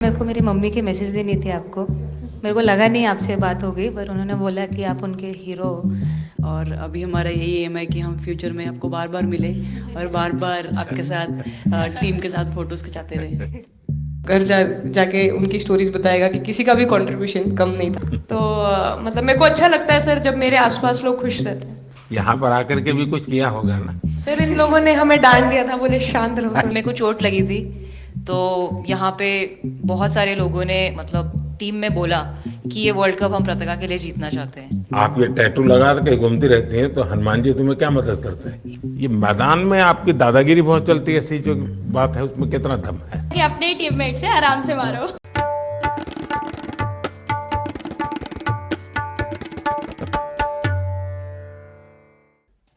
मेरे को मेरी मम्मी की मैसेज देनी थी आपको। मेरे को लगा नहीं आपसे बात हो गई, पर उन्होंने बोला कि आप उनके हीरो हो। और अभी हमारा यही एम है कि हम फ्यूचर में आपको बार बार मिले और बार बार आपके साथ टीम के साथ फोटोज खिंचाते रहे। घर जाके उनकी स्टोरीज बताएगा कि किसी का भी कंट्रीब्यूशन कम नहीं था। तो मतलब मेरे को अच्छा लगता है सर जब मेरे आसपास लोग खुश रहते हैं। यहाँ पर आकर के भी कुछ किया होगा ना। सर इन लोगों ने हमें डांट दिया था, बोले शांत रहो। मेरे को चोट लगी थी, तो यहाँ पे बहुत सारे लोगों ने मतलब टीम में बोला कि ये वर्ल्ड कप हम पताका के लिए जीतना चाहते हैं। आप ये टैटू लगा के घूमती रहती हैं, तो हनुमान जी तुम्हें क्या मदद करते हैं? ये मैदान में आपकी दादागिरी बहुत चलती है, ऐसी जो बात है उसमें कितना दम है कि अपने टीममेट से आराम से मारो।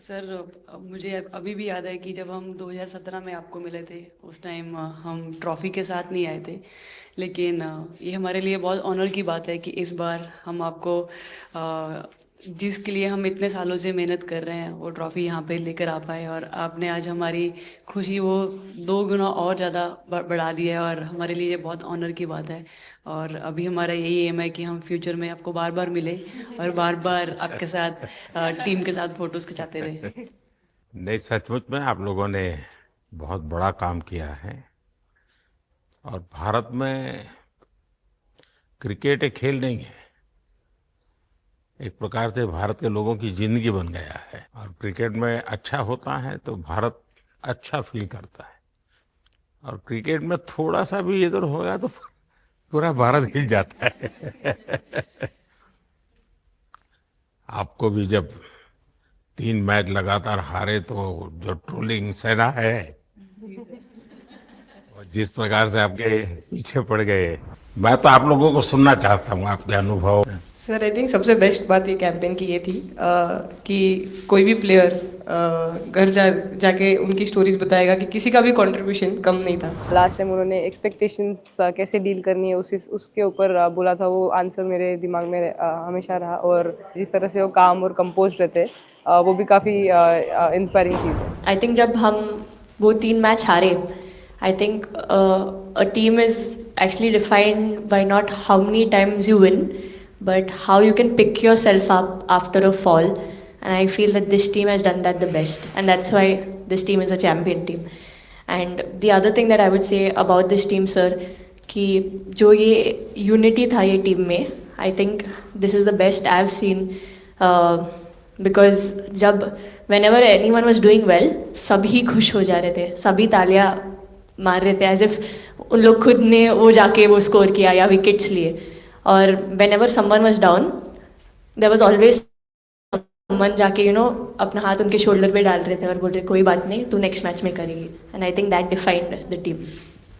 सर, अब मुझे अभी भी याद है कि जब हम 2017 में आपको मिले थे, उस टाइम हम ट्रॉफी के साथ नहीं आए थे, लेकिन ये हमारे लिए बहुत ऑनर की बात है कि इस बार हम आपको जिसके लिए हम इतने सालों से मेहनत कर रहे हैं वो ट्रॉफी यहाँ पे लेकर आ पाए, और आपने आज हमारी खुशी वो 2 गुना और ज़्यादा बढ़ा दी है, और हमारे लिए ये बहुत ऑनर की बात है। और अभी हमारा यही एम है कि हम फ्यूचर में आपको बार बार मिले और बार बार आपके साथ टीम के साथ फोटोज खिंचाते रहे। नहीं, सचमुच में आप लोगों ने बहुत बड़ा काम किया है। और भारत में क्रिकेट एक खेल नहीं है, एक प्रकार से भारत के लोगों की जिंदगी बन गया है। और क्रिकेट में अच्छा होता है तो भारत अच्छा फील करता है, और क्रिकेट में थोड़ा सा भी इधर होगा तो पूरा भारत हिल जाता है। आपको भी जब 3 मैच लगातार हारे तो जो ट्रोलिंग सेना है, और जिस प्रकार से आपके पीछे पड़ गए, मैं तो आप लोगों को सुनना चाहता हूँ आपके अनुभव। सर आई थिंक सबसे बेस्ट बात ये कैंपेन की ये थी कि कोई भी प्लेयर घर जाके उनकी स्टोरीज बताएगा कि किसी का भी कंट्रीब्यूशन कम नहीं था। लास्ट टाइम उन्होंने एक्सपेक्टेशंस कैसे डील करनी है उसके ऊपर बोला था, वो आंसर मेरे दिमाग में हमेशा रहा। और जिस तरह से वो काम और कंपोज रहते वो भी काफ़ी इंस्पायरिंग चीज़ है। आई थिंक जब हम वो 3 मैच हारे, I think a team is actually defined by not how many times you win, but how you can pick yourself up after a fall. And I feel that this team has done that the best, and that's why this team is a champion team. And the other thing that I would say about this team, sir, कि जो ये unity था ये team में, I think this is the best I've seen, because जब whenever anyone was doing well, सभी खुश हो जा रहे थे, सभी तालियां मार रहे थे, as if उन लोग खुद ने वो जाके वो स्कोर किया या विकेट्स लिए। और whenever someone was down, there was always someone जाके अपना हाथ उनके शोल्डर पे डाल रहे थे और बोल रहे कोई बात नहीं, तू नेक्स्ट मैच में करेगी। And I think that defined the team.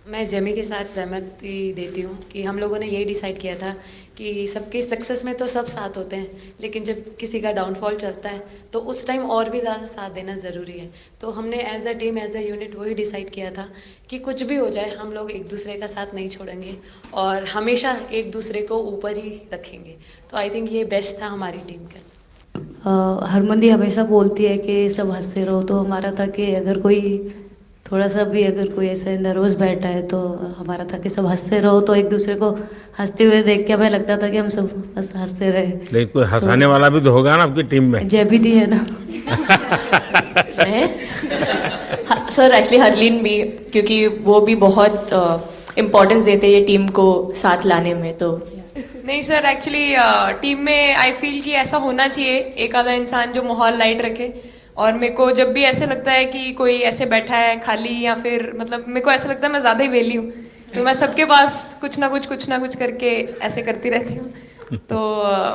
मैं जेमी के साथ सहमति देती हूँ कि हम लोगों ने यही डिसाइड किया था कि सबके सक्सेस में तो सब साथ होते हैं, लेकिन जब किसी का डाउनफॉल चलता है तो उस टाइम और भी ज़्यादा साथ देना ज़रूरी है। तो हमने as a team, as a unit वही डिसाइड किया था कि कुछ भी हो जाए हम लोग एक दूसरे का साथ नहीं छोड़ेंगे और हमेशा एक दूसरे को ऊपर ही रखेंगे। तो आई थिंक ये बेस्ट था हमारी टीम का। हरमन दी हमेशा बोलती है कि सब हंसते रहो, तो हमारा था कि अगर कोई थोड़ा सा भी अगर कोई ऐसे नर्वस बैठा है तो हमारा था कि सब हंसते रहो, तो एक दूसरे को हंसते हुए देख के हमें लगता था कि हम सब हंसते रहे। लेकिन कोई हंसाने वाला भी तो होगा ना आपकी टीम में। जय भी दी है ना। सर एक्चुअली हरलीन भी, क्योंकि वो भी बहुत इम्पोर्टेंस देते हैं ये टीम को साथ लाने में। तो नहीं सर, एक्चुअली टीम में आई फील कि ऐसा होना चाहिए एक आधा इंसान जो माहौल लाइट रखे। और मेरे को जब भी ऐसे लगता है कि कोई ऐसे बैठा है खाली, या फिर मतलब मेरे को ऐसा लगता है मैं ज़्यादा ही वेली हूँ, तो मैं सबके पास कुछ ना कुछ करके ऐसे करती रहती हूँ। तो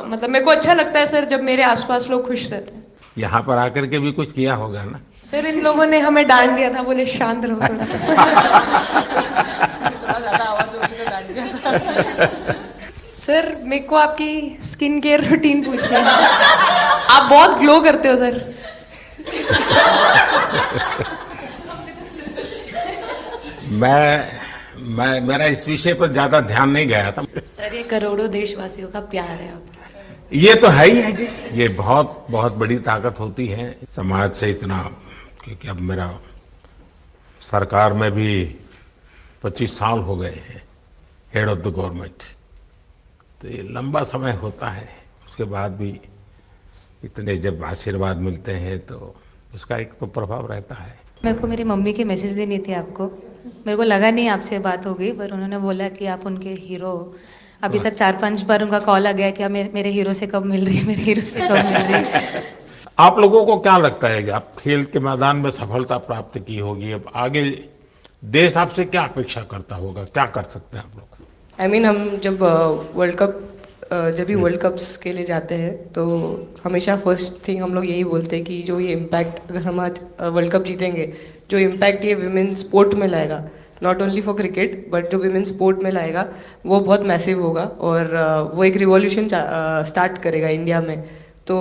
मतलब मेरे को अच्छा लगता है सर जब मेरे आसपास लोग खुश रहते हैं। यहाँ पर आकर के भी कुछ किया होगा ना। सर इन लोगों ने हमें डांट दिया था, बोले शांत रहो सर मेरे को आपकी स्किन केयर रूटीन पूछनी है। आप बहुत ग्लो करते हो सर। मेरा इस विषय पर ज्यादा ध्यान नहीं गया था। सर ये करोड़ों देशवासियों का प्यार है आपका। ये तो है ही है जी, ये बहुत बहुत बड़ी ताकत होती है समाज से इतना। क्योंकि अब मेरा सरकार में भी 25 साल हो गए हैं, हेड ऑफ द गवर्नमेंट। तो ये लंबा समय होता है, उसके बाद भी इतने जब आशीर्वाद मिलते हैं तो उसका एक तो प्रभाव रहता है। मेरे को मेरी मम्मी की मैसेज देनी थी आपको। मेरे को लगा नहीं आपसे बात हो गई, पर उन्होंने बोला कि आप उनके हीरो हो। अभी तक 4-5 बार उनका कॉल आ गया कि आप मेरे हीरो से कब मिल रही है, मेरे हीरो से कब मिल रही है। आप लोगों को क्या लगता है कि आप खेल के मैदान में सफलता प्राप्त की होगी, अब आगे देश आपसे क्या अपेक्षा करता होगा, क्या कर सकते हैं आप लोग? आई मीन हम जब जब भी वर्ल्ड कप्स के लिए जाते हैं तो हमेशा फर्स्ट थिंग हम लोग यही बोलते हैं कि जो ये इम्पैक्ट, अगर हम आज वर्ल्ड कप जीतेंगे, जो इम्पैक्ट ये विमेन स्पोर्ट में लाएगा, not only for cricket but जो विमेन स्पोर्ट में लाएगा वो बहुत मैसिव होगा और वो एक रिवॉल्यूशन स्टार्ट करेगा इंडिया में। तो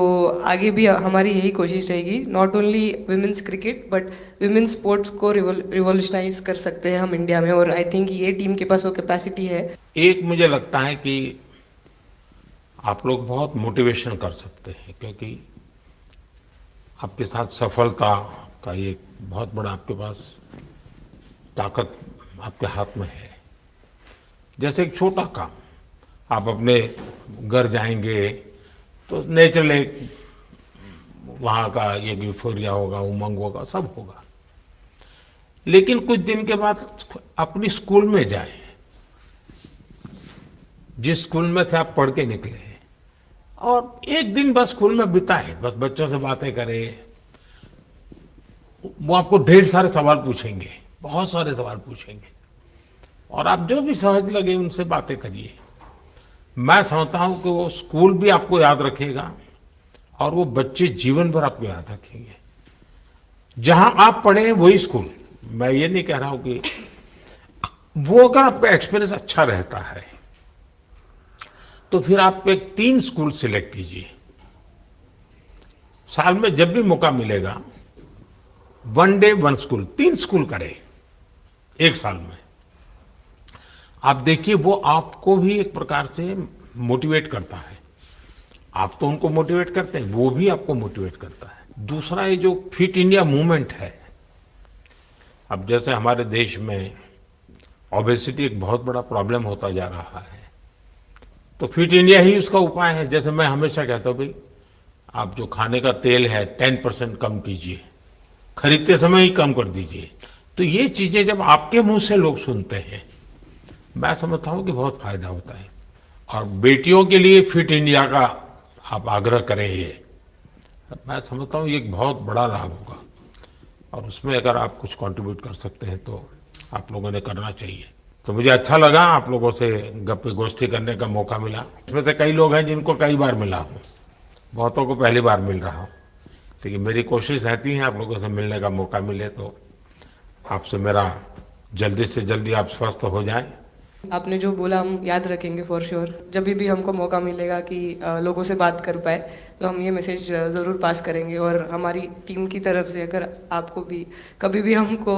आगे भी हमारी यही कोशिश रहेगी, not only women's cricket but women's sports को रिवॉल्यूशनाइज कर सकते हैं हम इंडिया में, और आई थिंक ये टीम के पास वो कैपेसिटी है। एक मुझे लगता है कि आप लोग बहुत मोटिवेशन कर सकते हैं, क्योंकि आपके साथ सफलता का एक बहुत बड़ा आपके पास ताकत आपके हाथ में है। जैसे एक छोटा काम, आप अपने घर जाएंगे तो नेचुरल एक वहाँ का एक यूफोरिया होगा, उमंग होगा, सब होगा। लेकिन कुछ दिन के बाद अपनी स्कूल में जाएं, जिस स्कूल में से आप पढ़ के निकले हैं, और एक दिन बस स्कूल में बिताए, बस बच्चों से बातें करें। वो आपको ढेर सारे सवाल पूछेंगे, बहुत सारे सवाल पूछेंगे, और आप जो भी सहज लगे उनसे बातें करिए। मैं समझता हूं कि वो स्कूल भी आपको याद रखेगा और वो बच्चे जीवन भर आपको याद रखेंगे। जहां आप पढ़े वही स्कूल, मैं ये नहीं कह रहा हूं कि वो, अगर आपका एक्सपीरियंस अच्छा रहता है तो फिर आप एक 3 स्कूल सिलेक्ट कीजिए। साल में जब भी मौका मिलेगा 1 डे 1 स्कूल, 3 स्कूल करें एक साल में। आप देखिए वो आपको भी एक प्रकार से मोटिवेट करता है। आप तो उनको मोटिवेट करते हैं, वो भी आपको मोटिवेट करता है। दूसरा, ये जो फिट इंडिया मूवमेंट है, अब जैसे हमारे देश में ओबेसिटी एक बहुत बड़ा प्रॉब्लम होता जा रहा है, तो फिट इंडिया ही उसका उपाय है। जैसे मैं हमेशा कहता हूँ, भाई आप जो खाने का तेल है 10% कम कीजिए, खरीदते समय ही कम कर दीजिए। तो ये चीजें जब आपके मुंह से लोग सुनते हैं, मैं समझता हूँ कि बहुत फायदा होता है। और बेटियों के लिए फिट इंडिया का आप आग्रह करें, ये मैं समझता हूँ ये एक बहुत बड़ा लाभ होगा, और उसमें अगर आप कुछ कंट्रीब्यूट कर सकते हैं तो आप लोगों ने करना चाहिए। तो मुझे अच्छा लगा आप लोगों से गप्पे गोष्ठी करने का मौका मिला। इसमें से कई लोग हैं जिनको कई बार मिला हूँ, बहुतों को पहली बार मिल रहा हूँ, लेकिन मेरी कोशिश रहती है आप लोगों से मिलने का मौका मिले तो आपसे मेरा जल्दी से जल्दी आप स्वस्थ हो जाएं। आपने जो बोला हम याद रखेंगे फॉर श्योर। जब भी हमको मौका मिलेगा कि लोगों से बात कर पाए तो हम ये मैसेज ज़रूर पास करेंगे, और हमारी टीम की तरफ से अगर आपको भी कभी भी हमको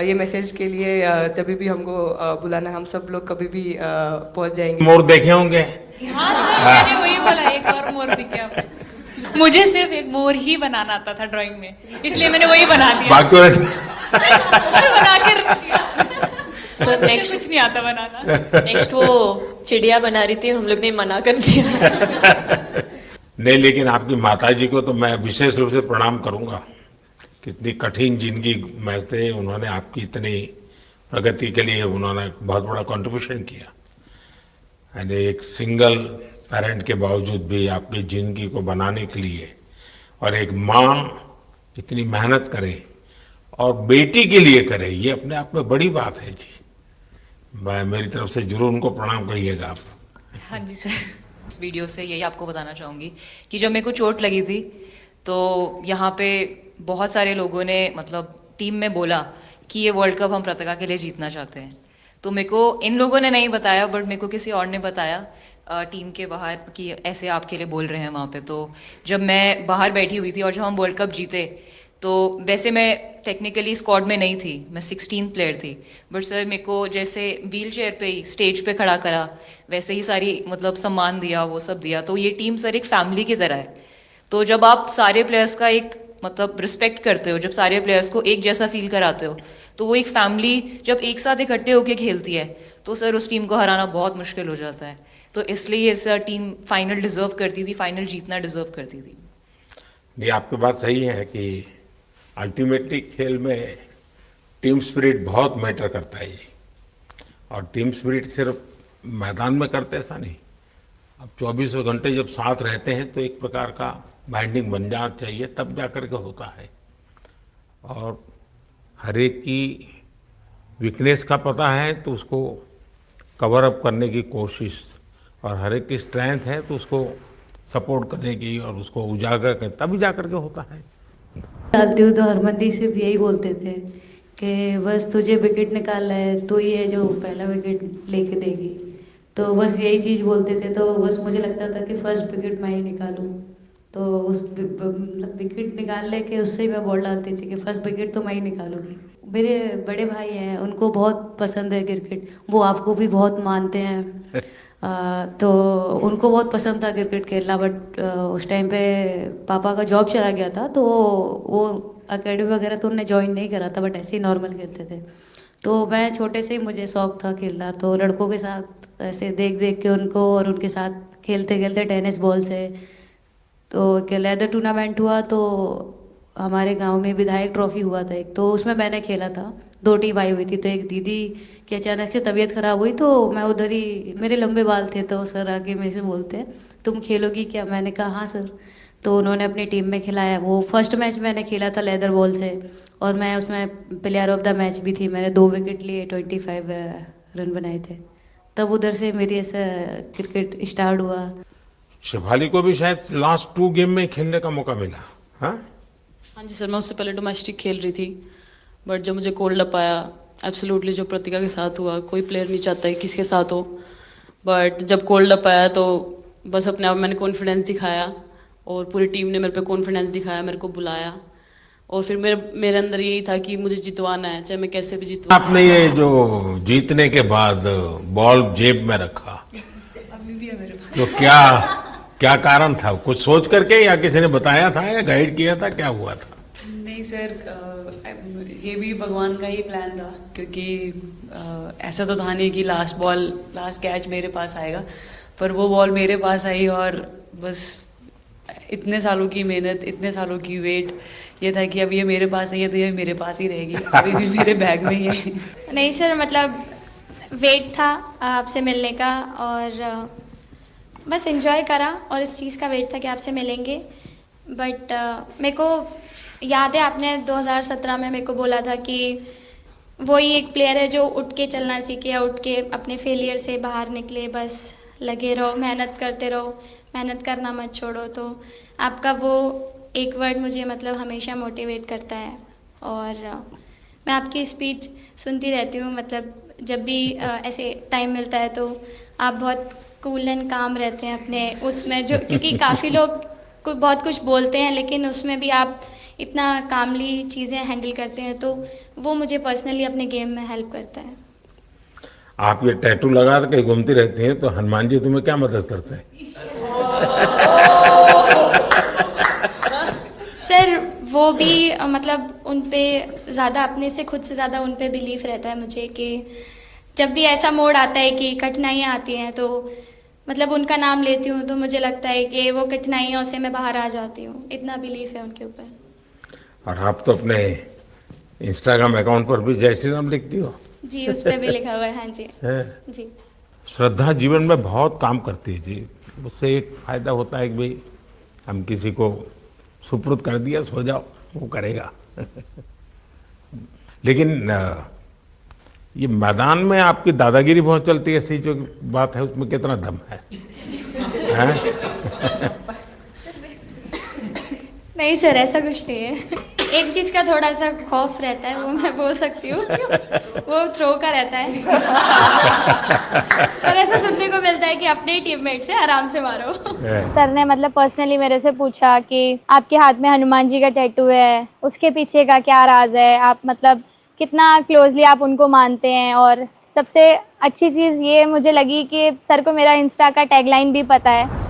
ये मैसेज के लिए जब भी हमको बुलाना, हम सब लोग कभी भी पहुंच जाएंगे। मोर देखे होंगे? हाँ सर, मैंने वही बोला, एक और मोर दिखे आपको। मुझे सिर्फ एक मोर ही बनाना आता था ड्राइंग में, इसलिए मैंने वही बना दिया। बाकी बना के रख दिया। सर नेक्स्ट कुछ नहीं आता बनाना। नेक्स्ट वो चिड़िया बना रही थी, हम लोग ने मना कर दिया। नहीं, लेकिन आपकी माताजी को तो मैं विशेष रूप से प्रणाम करूंगा। कितनी कठिन जिंदगी में से उन्होंने आपकी इतनी प्रगति के लिए उन्होंने बहुत बड़ा कंट्रीब्यूशन किया। यानी एक सिंगल पेरेंट के बावजूद भी आपकी जिंदगी को बनाने के लिए, और एक माँ इतनी मेहनत करे और बेटी के लिए करे, ये अपने आप में बड़ी बात है जी। मैं मेरी तरफ से जरूर उनको प्रणाम करिएगा आप। हाँ जी सर। इस वीडियो से यही आपको बताना चाहूँगी कि जब मेरे को चोट लगी थी तो यहाँ पे बहुत सारे लोगों ने मतलब टीम में बोला कि ये वर्ल्ड कप हम पताका के लिए जीतना चाहते हैं। तो मेरे को इन लोगों ने नहीं बताया, बट मेरे को किसी और ने बताया टीम के बाहर कि ऐसे आपके लिए बोल रहे हैं वहाँ पे। तो जब मैं बाहर बैठी हुई थी और जब हम वर्ल्ड कप जीते, तो वैसे मैं टेक्निकली स्क्वाड में नहीं थी, मैं 16th प्लेयर थी, बट सर मेरे को जैसे व्हील चेयर पे ही स्टेज पे खड़ा करा, वैसे ही सारी मतलब सम्मान दिया, वो सब दिया। तो ये टीम सर एक फैमिली की तरह है। तो जब आप सारे प्लेयर्स का एक मतलब रिस्पेक्ट करते हो, जब सारे प्लेयर्स को एक जैसा फील कराते हो, तो वो एक फैमिली जब एक साथ इकट्ठे होकर खेलती है तो सर उस टीम को हराना बहुत मुश्किल हो जाता है। तो इसलिए सर टीम फाइनल डिजर्व करती थी, फाइनल जीतना डिजर्व करती थी। ये आपकी बात सही है कि अल्टीमेटली खेल में टीम स्पिरिट बहुत मैटर करता है जी। और टीम स्पिरिट सिर्फ मैदान में करते ऐसा नहीं, अब 24 घंटे जब साथ रहते हैं तो एक प्रकार का बाइंडिंग बन जाना चाहिए, तब जा कर के होता है। और हर एक की वीकनेस का पता है तो उसको कवर अप करने की कोशिश, और हर एक की स्ट्रेंथ है तो उसको सपोर्ट करने की और उसको उजागर करने, तभी जा कर के होता है। डालती हूँ तो हरमनदीप सिर्फ यही बोलते थे कि बस तुझे विकेट निकालना है, तो ही है जो पहला विकेट लेके देगी। तो बस यही चीज़ बोलते थे, तो बस मुझे लगता था कि फर्स्ट विकेट मैं ही निकालूं। तो उस विकेट निकालने के उससे ही मैं बॉल डालती थी कि फर्स्ट विकेट तो मैं ही निकालूंगी। मेरे बड़े भाई हैं, उनको बहुत पसंद है क्रिकेट, वो आपको भी बहुत मानते हैं। तो उनको बहुत पसंद था क्रिकेट खेलना, बट उस टाइम पे पापा का जॉब चला गया था, तो वो अकेडमी वगैरह तो उन्होंने ज्वाइन नहीं करा था, बट ऐसे ही नॉर्मल खेलते थे। तो मैं छोटे से ही मुझे शौक था खेलना, तो लड़कों के साथ ऐसे देख देख के उनको और उनके साथ खेलते खेलते टेनिस बॉल से, तो एक लेदर टूर्नामेंट हुआ, तो हमारे गांव में विधायक ट्रॉफी हुआ था एक, तो उसमें मैंने खेला था। 2 टीम आई हुई थी, तो एक दीदी की अचानक से तबीयत खराब हुई, तो मैं उधर ही, मेरे लंबे बाल थे, तो सर आके मेरे से बोलते हैं तुम खेलोगी क्या? मैंने कहा हाँ सर। तो उन्होंने अपनी टीम में खिलाया। वो फर्स्ट मैच मैंने खेला था लेदर बॉल से, और मैं उसमें प्लेयर ऑफ द मैच भी थी। मैंने 2 विकेट लिए, 25 रन बनाए थे। तब उधर से मेरी ऐसा क्रिकेट स्टार्ट हुआ। शेफाली को भी शायद लास्ट 2 गेम में खेलने का मौका मिला। हाँ जी सर, मैं उससे पहले डोमेस्टिक खेल रही थी, बट जब मुझे कोल्ड अप आया, एब्सोल्युटली जो प्रतिका के साथ हुआ, कोई प्लेयर नहीं चाहता है किसके साथ हो, बट जब कोल्ड अप आया तो बस अपने आप मैंने कॉन्फिडेंस दिखाया, और पूरी टीम ने मेरे पे कॉन्फिडेंस दिखाया, मेरे को बुलाया, और फिर मेरे अंदर यही था कि मुझे जितवाना है, चाहे मैं कैसे भी जितवा। आपने ये जो जीतने के बाद बॉल जेब में रखा, अभी भी है मेरे पास। तो क्या कारण था? कुछ सोच करके, या किसी ने बताया था, या गाइड किया था, क्या हुआ था? नहीं सर, ये भी भगवान का ही प्लान था, क्योंकि ऐसा तो था नहीं कि लास्ट कैच मेरे पास आएगा, पर वो बॉल मेरे पास आई, और बस इतने सालों की मेहनत, इतने सालों की वेट, ये था कि अब ये मेरे पास नहीं है तो ये मेरे पास ही रहेगी, अभी भी मेरे बैग में ही है। नहीं सर, मतलब वेट था आपसे मिलने का, और बस एंजॉय करा, और इस चीज़ का वेट था कि आपसे मिलेंगे। बट मेरे को याद है आपने 2017 में मेरे को बोला था कि वही एक प्लेयर है जो उठ के चलना सीखे, या उठ के अपने फेलियर से बाहर निकले, बस लगे रहो, मेहनत करते रहो, मेहनत करना मत छोड़ो। तो आपका वो एक वर्ड मुझे मतलब हमेशा मोटिवेट करता है, और मैं आपकी स्पीच सुनती रहती हूँ, मतलब जब भी ऐसे टाइम मिलता है तो आप बहुत कूल एंड काम रहते हैं अपने उसमें, जो क्योंकि काफ़ी लोग बहुत कुछ बोलते हैं, लेकिन उसमें भी आप इतना कामली चीज़ें हैंडल करते हैं, तो वो मुझे पर्सनली अपने गेम में हेल्प करता है। आप ये टैटू लगा के घूमती रहती हैं, तो हनुमान जी तुम्हें क्या मदद करते हैं? सर वो भी मतलब उन पे ज़्यादा, अपने से खुद से ज़्यादा उन पे बिलीफ रहता है मुझे, कि जब भी ऐसा मोड़ आता है कि कठिनाइयाँ आती हैं, तो मतलब उनका नाम लेती हूँ तो मुझे लगता है कि वो कठिनाइयों से मैं बाहर आ जाती हूँ, इतना बिलीफ है उनके ऊपर। और आप तो अपने इंस्टाग्राम अकाउंट पर भी जय श्री राम लिखती हो। जी, उस पर भी लिखा हुआ है। हाँ जी जी। श्रद्धा जीवन में बहुत काम करती है जी। उससे एक फायदा होता है कि भाई हम किसी को सुपुर्द कर दिया, सो जाओ, वो करेगा। लेकिन ये मैदान में आपकी दादागिरी बहुत चलती है, ऐसी जो बात है उसमें कितना दम है? नहीं सर, ऐसा कुछ नहीं है। एक चीज़ का थोड़ा सा खौफ रहता है, वो मैं बोल सकती हूँ, वो थ्रो का रहता है। और ऐसा सुनने को मिलता है कि अपने ही टीममेट से आराम से मारो। सर ने मतलब पर्सनली मेरे से पूछा कि आपके हाथ में हनुमान जी का टैटू है, उसके पीछे का क्या राज है, आप मतलब कितना क्लोजली आप उनको मानते हैं। और सबसे अच्छी चीज़ ये मुझे लगी कि सर को मेरा इंस्टा का टैगलाइन भी पता है।